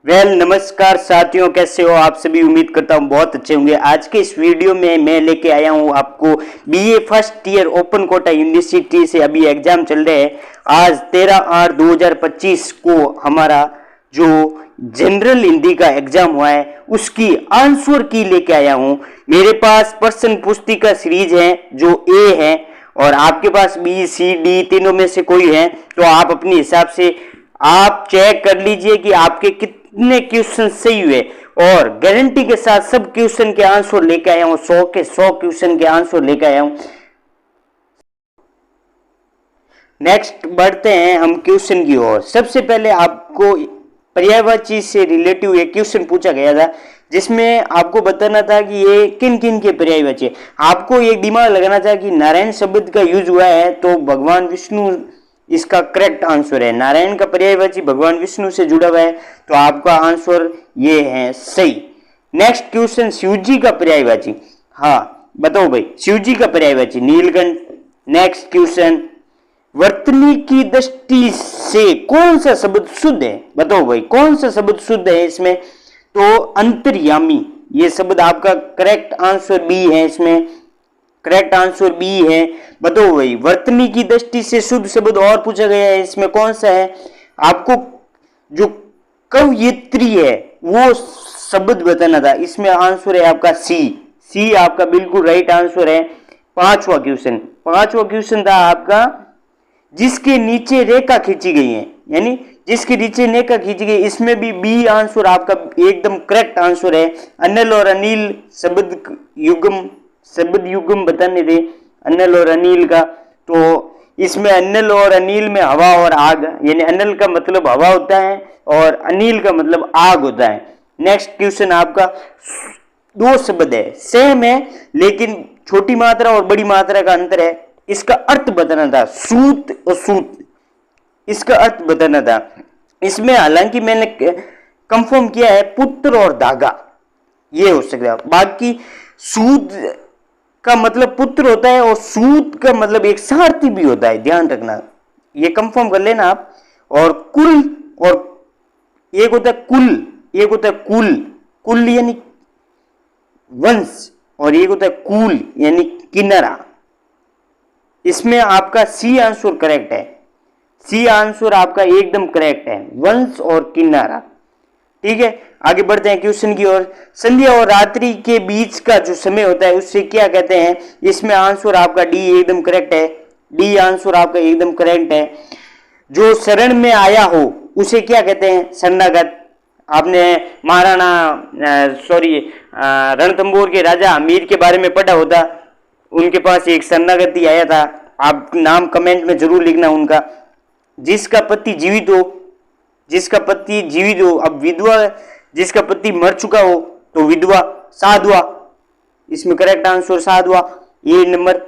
नमस्कार साथियों, कैसे हो आप सभी। उम्मीद करता हूँ बहुत अच्छे होंगे। आज के इस वीडियो में मैं लेके आया हूँ आपको BA first year open quota university से अभी एग्जाम चल रहे हैं। आज 13/8/2025 को हमारा जो जनरल हिंदी का एग्जाम हुआ है उसकी आंसर की लेके आया हूँ। मेरे पास प्रश्न पुस्तिका सीरीज है जो ए है और आपके पास बी सी डी तीनों में से कोई है, तो आप अपने हिसाब से आप चेक कर लीजिए कि आपके कितने क्वेश्चन सही हुए और गारंटी के साथ सब क्वेश्चन के आंसर लेके आया हूं। 100 के 100 क्वेश्चन के आंसर लेके आया हूं। नेक्स्ट बढ़ते हैं हम क्वेश्चन की ओर। सबसे पहले आपको पर्यायवाची से रिलेटिव एक क्वेश्चन पूछा गया था जिसमें आपको बताना था कि ये किन किन के पर्यायवाची है। आपको एक दिमाग लगाना था कि नारायण शब्द का यूज हुआ है तो भगवान विष्णु इसका करेक्ट आंसर है। नारायण का पर्यायवाची भगवान विष्णु से जुड़ा हुआ है तो आपका आंसर ये है सही। नेक्स्ट क्वेश्चन, शिवजी का पर्यायवाची। हाँ बताओ भाई, शिवजी का पर्यायवाची नीलकंठ। नेक्स्ट क्वेश्चन, वर्तनी की दृष्टि से कौन सा शब्द शुद्ध है? बताओ भाई कौन सा शब्द शुद्ध है इसमें? तो अंतर्यामी, ये शब्द आपका करेक्ट आंसर बी है। इसमें करेक्ट आंसर बी है। बताओ भाई वर्तनी की दृष्टि से शुद्ध शब्द और पूछा गया है, इसमें कौन सा है? आपको जो कवयित्री है वो शब्द बताना था। इसमें आंसर है आपका सी। सी आपका बिल्कुल राइट आंसर है। पांचवा क्वेश्चन था आपका जिसके नीचे रेखा खींची गई है, यानी जिसके नीचे रेखा खींची गई, इसमें भी बी आंसर आपका एकदम करेक्ट आंसर है। अनिल और अनिल शब्द युग्म बताने थे अनिल और अनिल का। तो इसमें अनिल और अनिल में हवा और आग, यानी अनिल का मतलब हवा होता है और अनिल का मतलब आग होता है। नेक्स्ट क्वेश्चन आपका दो शब्द है, सेम है लेकिन छोटी मात्रा और बड़ी मात्रा का अंतर है। इसका अर्थ बताना था, सूत और सूत, इसका अर्थ बताना था। इसमें हालांकि मैंने कंफर्म किया है पुत्र और धागा, ये हो सकता है। बाकी सूत का मतलब पुत्र होता है और सूत का मतलब एक सारथी भी होता है, ध्यान रखना, ये कंफर्म कर लेना आप। और कुल, और एक होता है कुल, एक होता है कुल यानी वंश, और एक होता है कुल यानी किन्नरा। इसमें आपका सी आंसर करेक्ट है। सी आंसर आपका एकदम करेक्ट है, वंश और किन्नरा। ठीक है, आगे बढ़ते हैं क्वेश्चन की ओर। संध्या और रात्रि के बीच का जो समय होता है उससे क्या कहते हैं? इसमें आंसर आपका डी एकदम करेक्ट है। डी आंसर आपका एकदम करेक्ट है। जो शरण में आया हो उसे क्या कहते हैं? शरणागत। आपने रणथंबोर के राजा अमीर के बारे में पढ़ा होता, उनके पास एक शरणागति आया था। आप नाम कमेंट में जरूर लिखना उनका। जिसका पति जीवित हो, अब विधवा, जिसका पति मर चुका हो तो विधवा, साधवा, इसमें करेक्ट आंसर साधवा। ये नंबर,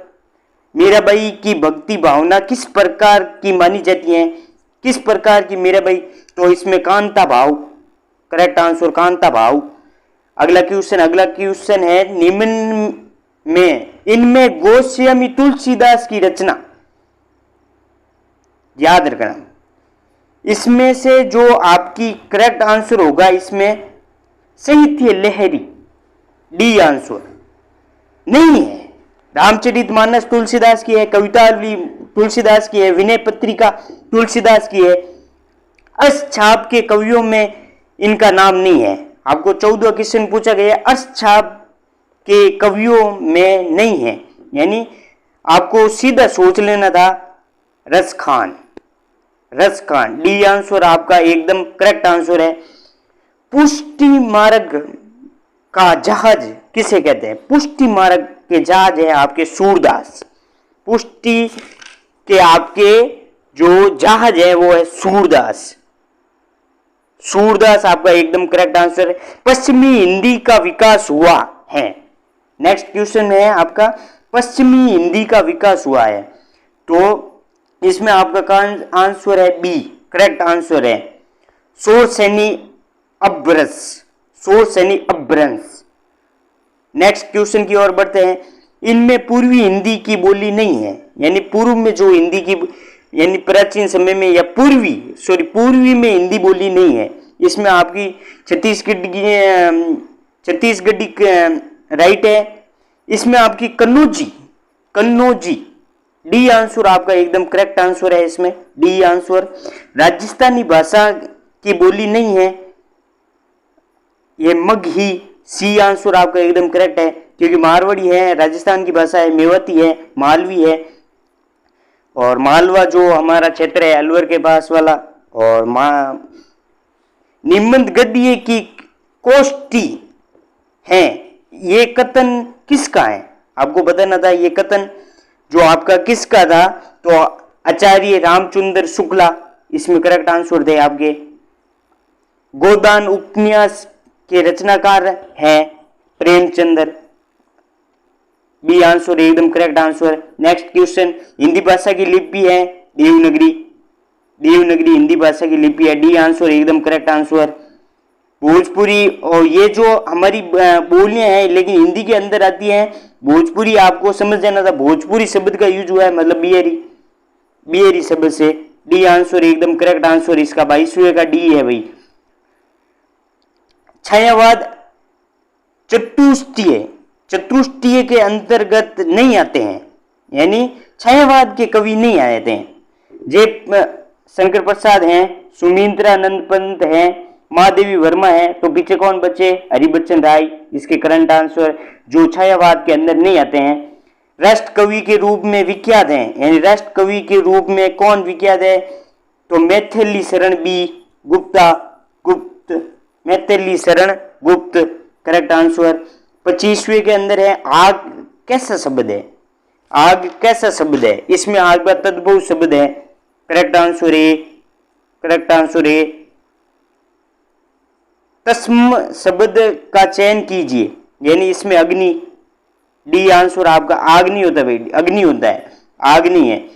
मीराबाई की भक्ति भावना किस प्रकार की मानी जाती है? किस प्रकार की मीराबाई? तो इसमें कांता भाव, करेक्ट आंसर कांता भाव। अगला क्वेश्चन है निम्न में इनमें गोस्वामी तुलसीदास की रचना, याद रखना, इसमें से जो आपकी करेक्ट आंसर होगा इसमें साहित्य लहरी, डी आंसर नहीं है। रामचरितमानस तुलसीदास की है, कवितावली तुलसीदास की है, विनय पत्रिका तुलसीदास की है। अष्टछाप के कवियों में इनका नाम नहीं है। आपको 14 क्वेश्चन पूछा गया, अष्टछाप के कवियों में नहीं है, यानी आपको सीधा सोच लेना था रस खान। डी आंसर आपका एकदम करेक्ट आंसर है। पुष्टि मार्ग का जहाज किसे कहते हैं? पुष्टि मार्ग के जहाज है आपके सूरदास। पुष्टि के आपके जो जहाज है वो है सूरदास आपका एकदम करेक्ट आंसर है। पश्चिमी हिंदी का विकास हुआ है। नेक्स्ट क्वेश्चन है आपका पश्चिमी हिंदी का विकास हुआ है, तो इसमें आपका आंसर है बी, करेक्ट आंसर है सोरसेनी अभ्रंश। नेक्स्ट क्वेश्चन की ओर बढ़ते हैं। इनमें पूर्वी हिंदी की बोली नहीं है, यानी पूर्व में जो हिंदी की, यानी प्राचीन समय में या पूर्वी में हिंदी बोली नहीं है। इसमें आपकी छत्तीसगढ़ी राइट है। इसमें आपकी कन्नौजी, कन्नौजी डी आंसर आपका एकदम करेक्ट आंसर है, इसमें डी आंसर। राजस्थानी भाषा की बोली नहीं है ये मगही, सी आंसर आपका एकदम करेक्ट है, क्योंकि मारवाड़ी है, राजस्थान की भाषा है, मेवाती है, मालवी है, और मालवा जो हमारा क्षेत्र है अलवर के पास वाला। और निम्न गद्य की कोष्ठी है, ये कथन किसका है? आपको बताना था ये कथन जो आपका किसका था, तो आचार्य रामचंद्र शुक्ला इसमें करेक्ट आंसर थे आपके। गोदान उपन्यास के रचनाकार है प्रेमचंद्र, बी आंसर एकदम correct answer. Next question, Hindi भाषा की लिपि है देवनागरी, देवनागरी हिंदी भाषा की लिपि है, डी आंसर एकदम करेक्ट आंसर। भोजपुरी, और ये जो हमारी बोलियां हैं लेकिन हिंदी के अंदर आती हैं, भोजपुरी आपको समझ जाना था, भोजपुरी शब्द का यूज हुआ है मतलब बिहारी, बिहारी शब्द से, डी आंसर एकदम करेक्ट आंसर इसका 22वें का डी है भाई। छायावाद चतुष्टीय, चतुष्टीय के अंतर्गत नहीं आते हैं, यानी छायावाद के कवि नहीं आए थे। जय शंकर प्रसाद हैं, सुमित्रानंद पंत हैं, महादेवी वर्मा है, तो पीछे कौन बचे? हरिबच्चन राय इसके करंट आंसर, जो छायावाद के अंदर नहीं आते हैं। राष्ट्र कवि के रूप में विख्यात हैं, यानी राष्ट्र कवि के रूप में कौन विख्यात है? तो मैथिली शरण बी गुप्ता, गुप्त, मैथिली शरण गुप्त करेक्ट आंसर। 25वें के अंदर है आग कैसा शब्द है? आग कैसा शब्द है? इसमें आग का तद्भव शब्द है, करेक्ट आंसर है, करेक्ट आंसर है। तस्म शब्द का चयन कीजिए, यानी इसमें अग्नि, डी आंसर आपका आग नहीं होता भाई, अग्नि होता है, आग नहीं है।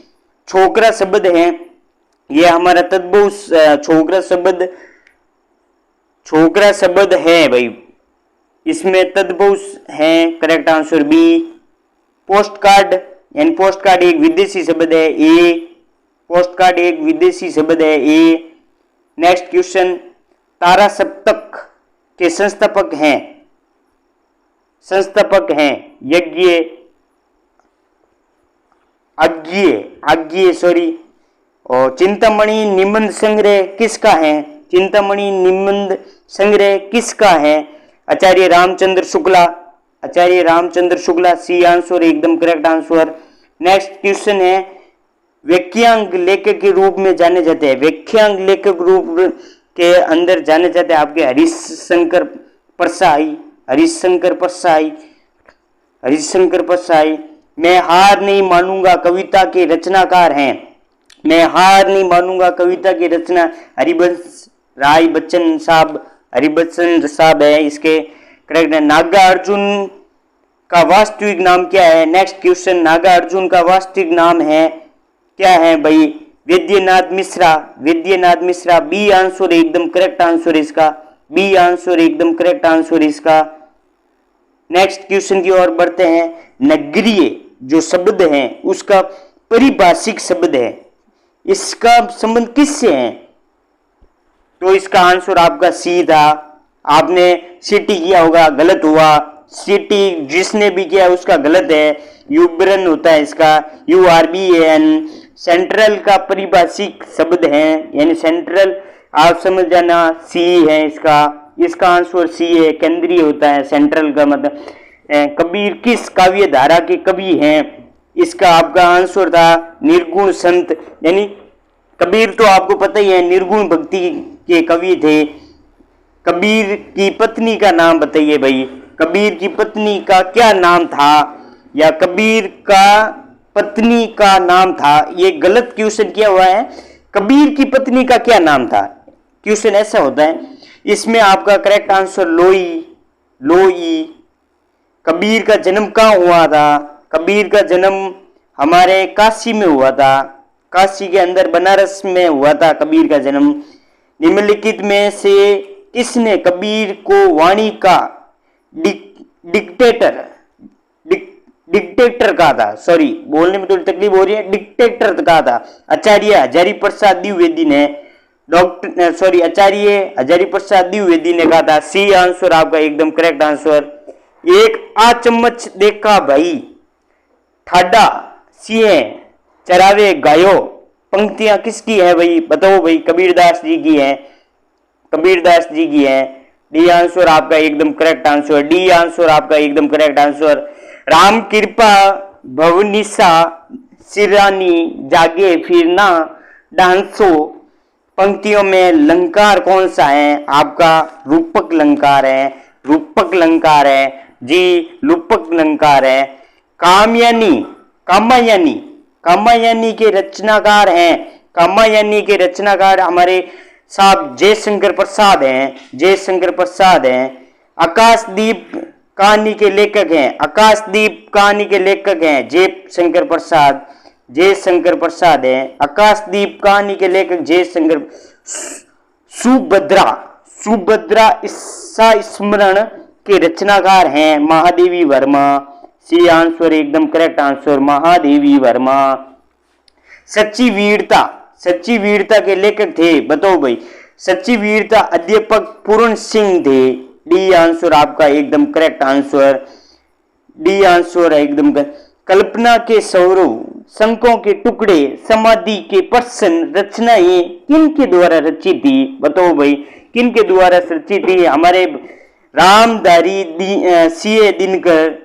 छोकरा शब्द है, यह हमारा तद्भव छोकरा शब्द, छोकरा शब्द है भाई, इसमें तद्भव है, correct answer B. Post card, यानी पोस्ट कार्ड एक विदेशी शब्द है, ए, पोस्ट कार्ड एक विदेशी शब्द है, ए। नेक्स्ट क्वेश्चन, तारा सप्तक के संस्थापक हैं, संस्थापक हैं यज्ञ अज्ञे सॉरी। और चिंतामणि निबंध संग्रह किसका है? चिंतामणि निबंध संग्रह किसका है? आचार्य रामचंद्र शुक्ला, आचार्य रामचंद्र शुक्ला, सी आंसर एकदम करेक्ट आंसर। नेक्स्ट क्वेश्चन है, व्याख्यांग लेखक के रूप में जाने जाते हैं, व्याख्यांग लेखक रूप के अंदर जाने जाते हैं आपके हरिशंकर परसाई, हरिशंकर परसाई, हरिशंकर परसाई। मैं हार नहीं मानूंगा कविता के रचनाकार हैं, मैं हार नहीं मानूंगा कविता की रचना हरिवंश राय बच्चन साहब, हरिबच्चन साहब है इसके करेक्ट है। नागा अर्जुन का वास्तविक नाम क्या है? नेक्स्ट क्वेश्चन, नागा अर्जुन का वास्तविक नाम है क्या है भाई? वैद्यनाथ मिश्रा, वैद्यनाथ मिश्रा, बी आंसर एकदम करेक्ट आंसर इसका, बी आंसर एकदम करेक्ट आंसर इसका। नेक्स्ट क्वेश्चन की ओर बढ़ते हैं। नगरीय जो शब्द है उसका परिभाषिक शब्द है, इसका संबंध किससे है? तो इसका आंसर आपका सी था। आपने सिटी किया होगा, गलत हुआ, सिटी जिसने भी किया उसका गलत है, यूब्रन होता है इसका, URBAN। सेंट्रल का परिभाषिक शब्द है, यानी सेंट्रल आप समझ जाना, सी है इसका, इसका आंसर सी है, केंद्रीय होता है सेंट्रल का मतलब। कबीर किस काव्य धारा के कवि हैं? इसका आपका आंसर था निर्गुण संत, यानी कबीर तो आपको पता ही है निर्गुण भक्ति के कवि थे। कबीर की पत्नी का नाम बताइए भाई, कबीर की पत्नी का क्या नाम था, या कबीर का पत्नी का नाम था? ये गलत क्वेश्चन किया हुआ है, कबीर की पत्नी का क्या नाम था, क्वेश्चन ऐसा होता है। इसमें आपका करेक्ट आंसर लोई, लोई। कबीर का जन्म कहाँ हुआ था? कबीर का जन्म हमारे काशी में हुआ था, काशी के अंदर बनारस में हुआ था कबीर का जन्म। निम्नलिखित में से किसने कबीर को वाणी का डिक्टेटर कहा था? सॉरी बोलने में थोड़ी तकलीफ हो रही है, डिक्टेटर कहा था। आचार्य हजारी प्रसाद द्विवेदी ने आचार्य हजारी प्रसाद द्विवेदी ने कहा था। सी आंसर आपका एकदम करेक्ट आंसर। एक आ चम्मच देखा भाई ठाडा सिंह चरावे गायो, पंक्तियां किसकी है भाई, बताओ भाई। कबीरदास जी की है, कबीरदास जी की है। डी आंसर आपका एकदम करेक्ट आंसर। डी आंसर आपका एकदम करेक्ट आंसर। राम कृपा भवनिशा सिरानी जागे फिर ना डांसो, पंक्तियों में लंकार कौन सा है आपका, रूपक लंकार है, रूपक लंकार है जी, रूपक लंकार है। कामयानी कामायनी, कामायनी के रचनाकार हैं, कामायनी के रचनाकार हमारे साहब जयशंकर प्रसाद हैं, जयशंकर प्रसाद हैं। आकाशदीप कहानी के लेखक हैं, आकाशदीप कहानी के लेखक हैं जयशंकर प्रसाद, जयशंकर प्रसाद हैं। आकाशदीप कहानी के लेखक जयशंकर। सुभद्रा, सुभद्रा ईसा स्मरण के रचनाकार हैं महादेवी वर्मा। सी आंसर एकदम करेक्ट आंसर, महादेवी वर्मा। सच्ची वीरता, सच्ची वीरता के लेखक थे, बताओ भाई। सच्ची वीरता अध्यापक पूर्ण सिंह थे। डी आंसर आपका एकदम करेक्ट आंसर, डी आंसर है एकदम। कल्पना के सौरव, शंकों के टुकड़े, समाधि के प्रश्न रचनाएं किनके द्वारा रची थी, बताओ भाई। किनके द्वारा रची थी, हमारे रामधारी सिंह दिनकर,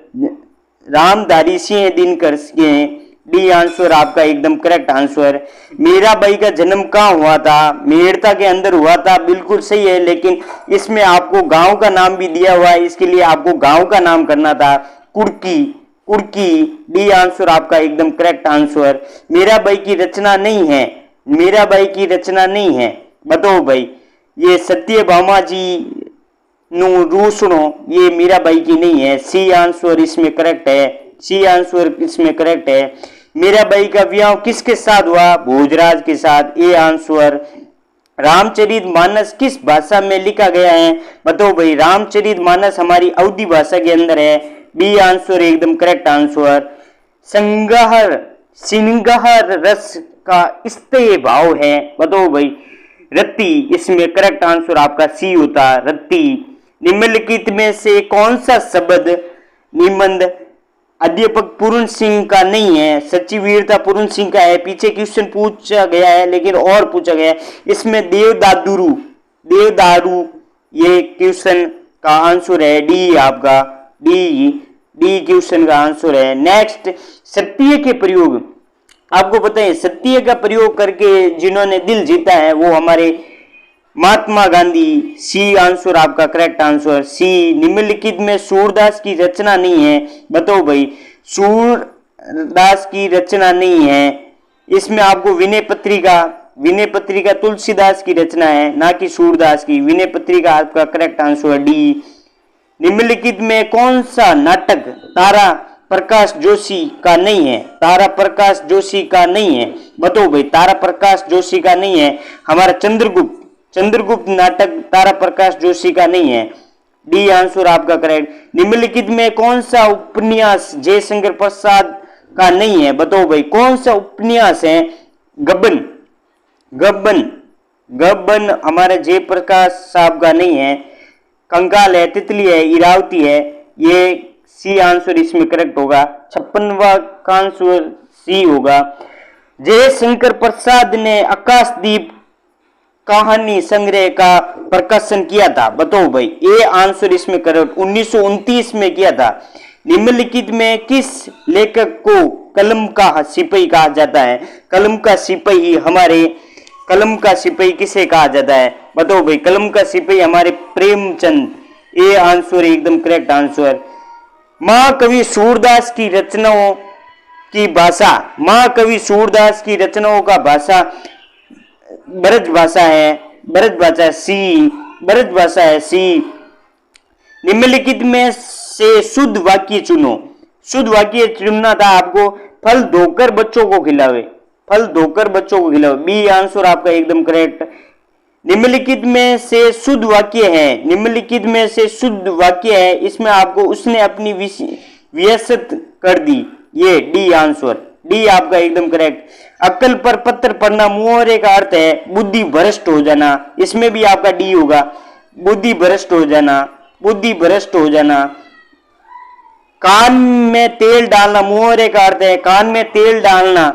रामधारी सिंह दिनकर के। डी आंसर आपका एकदम करेक्ट आंसर। मीराबाई का जन्म कहाँ हुआ था, मेड़ता के अंदर हुआ था, बिल्कुल सही है, लेकिन इसमें आपको गांव का नाम भी दिया हुआ है, इसके लिए आपको गांव का नाम करना था, कुर्की, कुर्की। डी आंसर आपका एकदम करेक्ट आंसर। मीराबाई की रचना नहीं है, मीराबाई की रचना नहीं है, बताओ भाई। ये सत्यभामा जी नु रूसणो, ये मीराबाई की नहीं है। सी आंसर इसमें करेक्ट है, सी आंसर इसमें करेक्ट है। मीराबाई का विवाह किसके साथ हुआ, भोजराज के साथ। A answer. रामचरितमानस किस भाषा में लिखा गया है, बताओ भाई। रामचरितमानस हमारी अवधी भाषा के अंदर है। बी आंसर एकदम करेक्ट आंसर। संगहर, सिंगहर रस का स्तेय भाव है, बताओ भाई। रत्ती, इसमें करेक्ट आंसर आपका सी होता, रत्ती। निम्नलिखित में से कौन सा शब्द निबंध अध्यापक पूर्ण सिंह का नहीं है, सच्ची वीरता पूर्ण सिंह का है। पीछे क्वेश्चन पूछा गया है, लेकिन और पूछा गया है इसमें देवदारू, देवदारू ये क्वेश्चन का आंसर है। डी आपका, डी, डी क्वेश्चन का आंसर है। नेक्स्ट, सत्य के प्रयोग, आपको पता है सत्य का प्रयोग करके जिन्होंने दिल जीता है वो हमारे महात्मा गांधी। सी आंसर आपका करेक्ट आंसर, सी। निम्नलिखित में सूरदास की रचना नहीं है, बताओ भाई। सूरदास की रचना नहीं है, इसमें आपको विनय पत्रिका, विनय पत्रिका तुलसीदास की रचना है, ना कि सूरदास की। विनय पत्रिका आपका करेक्ट आंसर, डी। निम्नलिखित में कौन सा नाटक तारा प्रकाश जोशी का नहीं है, तारा प्रकाश जोशी का नहीं है, बताओ भाई। तारा प्रकाश जोशी का नहीं है हमारा चंद्रगुप्त, चंद्रगुप्त नाटक तारा प्रकाश जोशी का नहीं है। डी आंसर आपका करेक्ट। निम्नलिखित में कौन सा उपन्यास जयशंकर प्रसाद का नहीं है, बताओ भाई। कौन सा उपन्यास है, गबन, गबन, गबन हमारे जयप्रकाश साहब का नहीं है। कंकाल है, तितली है, इरावती है, ये सी आंसर इसमें करेक्ट होगा। 56वां का आंसर सी होगा। जयशंकर प्रसाद ने आकाशदीप कहानी संग्रह का प्रकाशन किया था, बताओ भाई। ए आंसर इसमें करेक्ट 1929 में किया था। निम्नलिखित में किस लेखक को कलम का सिपाही कहा जाता है, कलम का सिपाही हमारे, कलम का सिपाही किसे कहा जाता है, बताओ भाई। कलम का सिपाही हमारे प्रेमचंद। ए आंसर एकदम करेक्ट आंसर। महाकवि सूरदास की रचनाओं की भाषा, महाकवि सूरदास की रचनाओं का भाषा ब्रज भाषा है, ब्रज भाषा सी, ब्रज भाषा है सी। निम्नलिखित में से शुद्ध वाक्य चुनो, शुद्ध वाक्य चुनना था आपको। फल धोकर बच्चों को खिलावे, फल धोकर बच्चों को खिलावे। बी आंसर आपका एकदम करेक्ट। निम्नलिखित में से शुद्ध वाक्य है, निम्नलिखित में से शुद्ध वाक्य है, इसमें आपको उसने अपनी व्यस्त कर दी, ये डी आंसर, डी आपका एकदम करेक्ट। अक्ल पर पत्थर पड़ना मुहावरे का अर्थ है बुद्धि भ्रष्ट हो जाना, इसमें भी आपका डी होगा, बुद्धि भ्रष्ट हो जाना, बुद्धि भ्रष्ट हो जाना। कान में तेल डालना मुहावरे का अर्थ है कान में तेल डालना,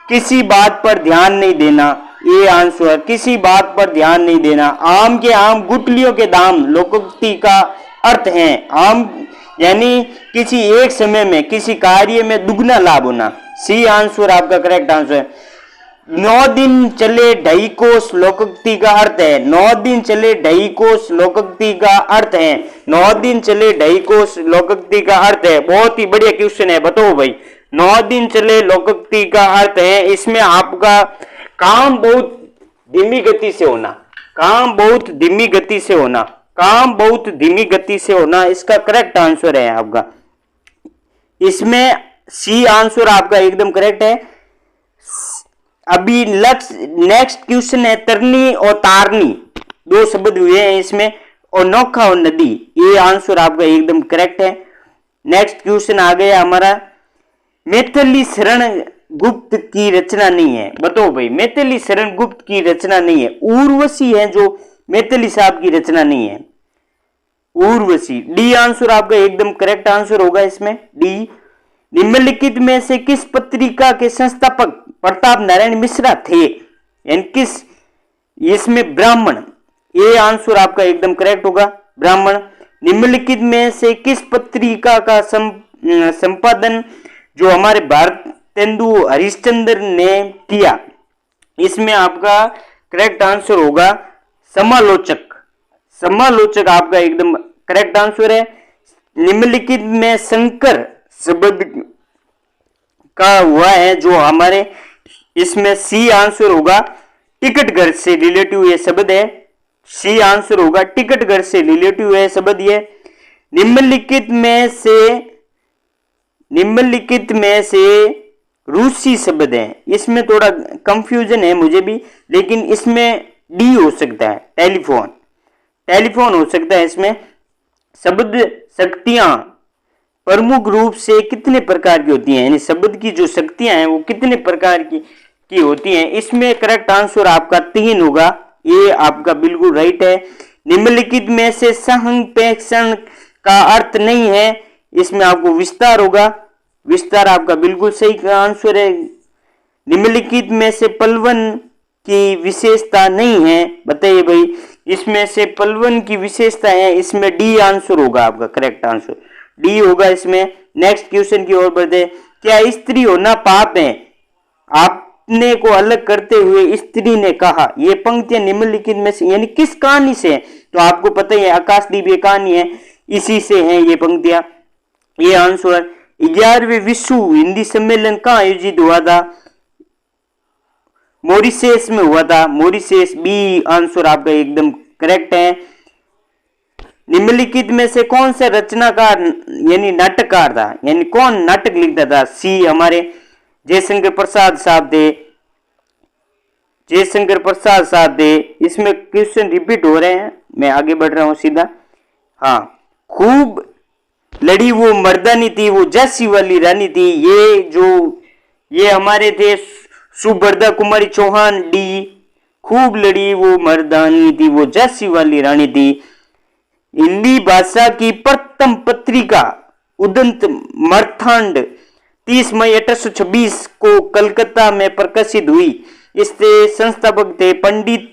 किसी बात पर ध्यान नहीं देना, ये आंसर, किसी बात पर ध्यान नहीं देना। आम के आम गुठलियों के दाम लोकोक्ति का अर्थ है आम यानी किसी एक समय में किसी कार्य में दुगना लाभ होना, सी आंसर आपका करेक्ट आंसर। 9 दिन चले ढाई कोस लोकोक्ति का अर्थ है 9 दिन चले ढाई कोस लोकोक्ति का अर्थ है 9 दिन चले ढाई कोस लोकोक्ति का अर्थ है। बहुत ही बढ़िया क्वेश्चन है, बताओ भाई 9 दिन चले लोकोक्ति का अर्थ है इसमें आपका काम बहुत धीमी गति से होना, काम बहुत धीमी गति से होना, काम बहुत धीमी गति से होना इसका करेक्ट आंसर है आपका। इसमें सी आंसर आपका एकदम करेक्ट है। अभी नेक्स्ट क्वेश्चन है तरनी और तारनी, दो शब्द हुए हैं इसमें, और नौखा और नदी, ये आंसर आपका एकदम करेक्ट है। नेक्स्ट क्वेश्चन आ गया हमारा, मैथिली शरण गुप्त की रचना नहीं है, बताओ भाई मैथिली शरण गुप्त की रचना नहीं है, उर्वशी है जो मैथिली साहब की रचना नहीं है, उर्वशी, डी आंसर आपका एकदम करेक्ट आंसर होगा इसमें डी। निम्नलिखित में से किस पत्रिका के संस्थापक प्रताप नारायण मिश्रा थे, यानी किस, इसमें ब्राह्मण, ये आंसर आपका एकदम करेक्ट होगा ब्राह्मण। निम्नलिखित में से किस पत्रिका का संपादन जो हमारे भारतेंदु हरिश्चंद्र ने किया, इसमें आपका करेक्ट आंसर होगा समालोचक, समालोचक आपका एकदम करेक्ट आंसर है। निम्नलिखित में शंकर शब्द का हुआ है जो हमारे, इसमें सी आंसर होगा टिकट घर से रिलेटिव ये शब्द है, सी आंसर होगा टिकट घर से रिलेटिव है शब्द ये। निम्नलिखित में से रूसी शब्द है, इसमें थोड़ा कंफ्यूजन है मुझे भी, लेकिन इसमें डी हो सकता है, टेलीफोन, टेलीफोन हो सकता है इसमें। शब्द शक्तियां प्रमुख रूप से कितने प्रकार की होती हैं, यानी शब्द की जो शक्तियां हैं वो कितने प्रकार की होती हैं, इसमें करेक्ट आंसर आपका 3 होगा, ये आपका बिल्कुल राइट है। निम्नलिखित में से संप्रेषण का अर्थ नहीं है, इसमें आपको विस्तार होगा, विस्तार आपका बिल्कुल सही आंसर है। निम्नलिखित में से पलवन की विशेषता नहीं है, बताइए भाई इसमें से पलवन की विशेषता है, इसमें डी आंसर होगा आपका करेक्ट आंसर, डी होगा इसमें। नेक्स्ट क्वेश्चन की ओर बढ़ते, क्या स्त्री होना पाप है, आपने को अलग करते हुए स्त्री ने कहा, ये पंक्तियां निम्नलिखित में से यानी किस कहानी से, तो आपको पता ही है आकाशदीप ये कहानी है, इसी से है ये पंक्तियां, ये आंसर। 11वें विश्व हिंदी सम्मेलन कहाँ आयोजित हुआ था, मॉरिशस में हुआ था, मॉरिशस, बी आंसर आपका एकदम करेक्ट है। निम्नलिखित में से कौन सा रचनाकार यानी नाटककार था, यानी कौन नाटक लिखता था, सी हमारे जयशंकर प्रसाद साहब थे, जयशंकर प्रसाद साहब थे। इसमें क्वेश्चन रिपीट हो रहे हैं, मैं आगे बढ़ रहा हूं सीधा। हाँ, खूब लड़ी वो मर्दानी थी, वो झांसी वाली रानी थी, ये हमारे थे सुभद्रा कुमारी चौहान, डी। खूब लड़ी वो मर्दानी थी, वो झांसी वाली रानी थी। हिंदी भाषा की प्रथम पत्रिका उदंत मार्तांड 30 मई 1826 को कलकत्ता में प्रकाशित हुई, इसके संस्थापक थे पंडित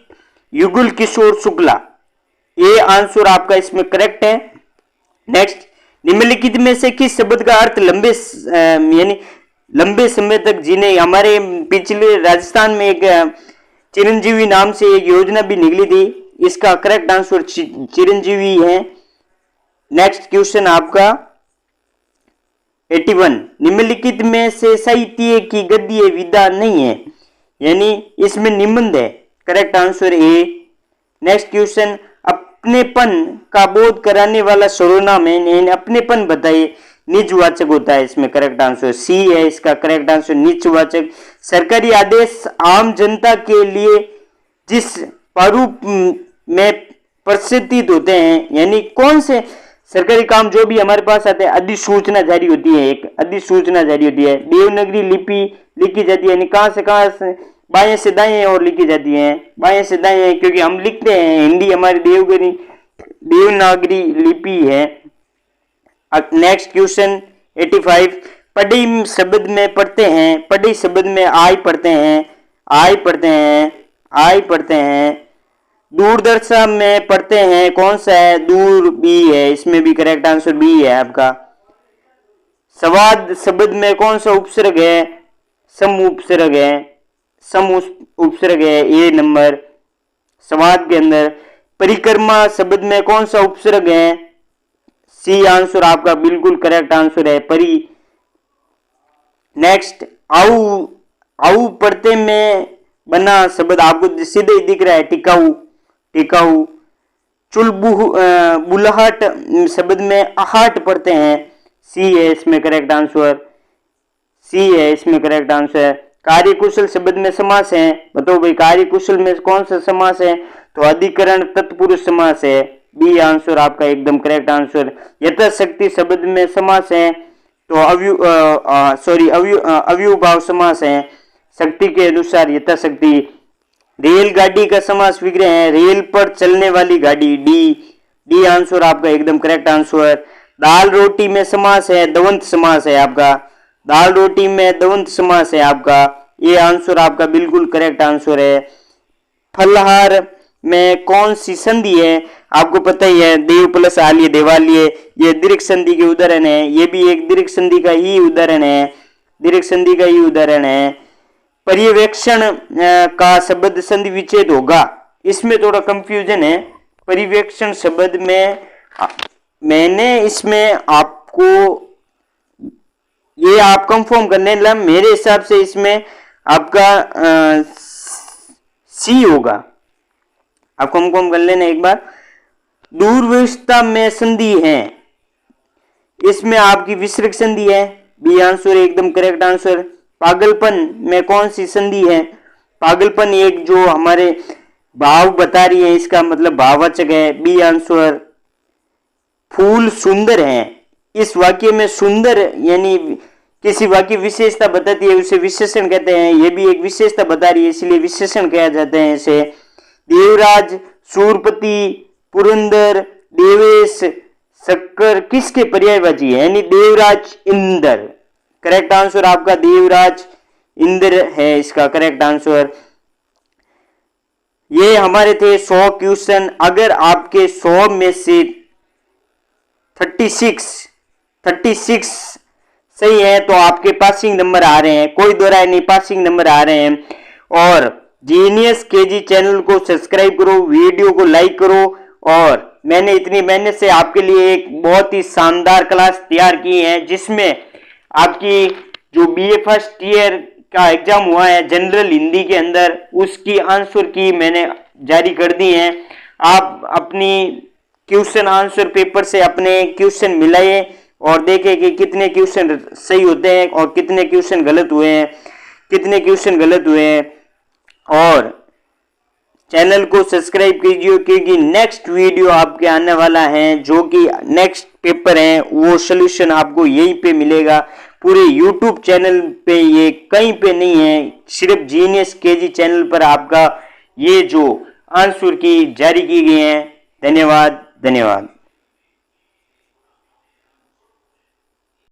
युगल किशोर शुक्ला, ये आंसर आपका इसमें करेक्ट है। नेक्स्ट, निम्नलिखित में से किस शब्द का अर्थ लंबे समय तक जीने, हमारे पिछले राजस्थान में एक चिरंजीवी नाम से एक योजना भी निकली थी, इसका करेक्ट आंसर चिरंजीवी है। नेक्स्ट क्वेश्चन आपका 81, निम्नलिखित में से साहित्य की गद्य विधा नहीं है, यानी इसमें निबंध है, correct answer A. Next question, अपनेपन का बोध कराने वाला सर्वनाम है, यानी अपनेपन बताइए, निजवाचक होता है, इसमें करेक्ट आंसर सी है, इसका करेक्ट आंसर निजवाचक। सरकारी आदेश आम जनता के लिए जिस प्रारूप में प्रसिद्धित होते हैं, यानी कौन से सरकारी काम जो भी हमारे पास आते हैं, अधिसूचना जारी होती है, एक अधिसूचना जारी होती है। देवनागरी लिपि लिखी जाती है, यानी कहाँ से बाएं से दाएं और लिखी जाती है, बाएं से दाएं, क्योंकि हम लिखते हैं, हिंदी हमारी देवनागरी लिपि है। नेक्स्ट क्वेश्चन 85, पढ़ी शब्द में पढ़ते हैं, पढ़ी शब्द में आई पढ़ते हैं, आई पढ़ते हैं, आई पढ़ते हैं। दूरदर्शा में पढ़ते हैं, कौन सा है, दूर बी है, इसमें भी करेक्ट आंसर बी है आपका। संवाद शब्द में कौन सा उपसर्ग है, सम उपसर्ग है, सम उपसर्ग है, ए नंबर संवाद के अंदर। परिक्रमा शब्द में कौन सा उपसर्ग है, सी आंसर आपका बिल्कुल करेक्ट आंसर है, परि। नेक्स्ट आऊ, आऊ पढ़ते में बना शब्द आपको सीधे ही दिख रहा है, टिकाऊ, टिकाऊ। बुलहट शब्द में आहट पढ़ते हैं, सी है इसमें करेक्ट आंसर, सी है इसमें करेक्ट आंसर। कार्यकुशल शब्द में समास है, बताओ भाई कार्यकुशल में कौन सा समास है, तो अधिकरण तत्पुरुष समास है, बी आंसर आपका एकदम करेक्ट आंसर। यथाशक्ति शब्द में समास है, तो अव्युभाव समास है, शक्ति के अनुसार यथाशक्ति। रेलगाड़ी का समास विग्रह है, रेल पर चलने वाली गाड़ी, डी, डी आंसर आपका एकदम करेक्ट आंसर। दाल रोटी में समास है, दवंत समास है आपका, दाल रोटी में दवंत समास है आपका, ये आंसर आपका बिल्कुल करेक्ट आंसर है। फलहार में कौन सी संधि है, आपको पता ही है, देव प्लस आलिय देवालिय, ये दीर्घ संधि के उदाहरण है, ये भी एक दीर्घ संधि का ही उदाहरण है, दीर्घ संधि का ही उदाहरण है। पर्यवेक्षण का शब्द संधि विच्छेद होगा, इसमें थोड़ा कंफ्यूजन है। पर्यवेक्षण शब्द में मैंने इसमें आपको ये आप कंफर्म करने ला, मेरे हिसाब से इसमें आपका सी होगा, आप कंफर्म कर लेना एक बार। दूरवस्था में संधि है, इसमें आपकी विसर्ग संधि है, बी आंसर एकदम करेक्ट आंसर। पागलपन में कौन सी संधि है, पागलपन एक जो हमारे भाव बता रही है, इसका मतलब भाववाचक है, बी आंसर। फूल सुंदर हैं, इस वाक्य में सुंदर यानी किसी वाक्य विशेषता बताती है, उसे विशेषण कहते हैं, ये भी एक विशेषता बता रही है, इसलिए विशेषण कहा जाता है इसे। देवराज, सूरपति, पुरंदर, देवेश, शक्कर किसके पर्यायवाची है, यानी देवराज इंद्र, करेक्ट आंसर आपका देवराज इंद्र है इसका करेक्ट आंसर। ये हमारे थे 100 क्वेश्चन। अगर आपके 100 में से 36 सही है तो आपके पासिंग नंबर आ रहे हैं, कोई दो राय नहीं, पासिंग नंबर आ रहे हैं। और जीनियस केजी चैनल को सब्सक्राइब करो, वीडियो को लाइक करो। और मैंने इतनी मेहनत से आपके लिए एक बहुत ही शानदार क्लास तैयार की है, जिसमें आपकी जो बीए फर्स्ट ईयर का एग्जाम हुआ है जनरल हिंदी के अंदर, उसकी आंसर की मैंने जारी कर दी है। आप अपनी क्वेश्चन आंसर पेपर से अपने क्वेश्चन मिलाइए और देखें कि कितने क्वेश्चन सही होते हैं और कितने क्वेश्चन गलत हुए हैं, कितने क्वेश्चन गलत हुए हैं। और चैनल को सब्सक्राइब कीजिए, क्योंकि नेक्स्ट वीडियो आपके आने वाला है, जो कि नेक्स्ट पेपर है, वो सॉल्यूशन आपको यहीं पे मिलेगा, पूरे यूट्यूब चैनल पे, ये कहीं पे नहीं है, सिर्फ जीनियस केजी चैनल पर आपका ये जो आंसर की जारी की गई है। धन्यवाद, धन्यवाद।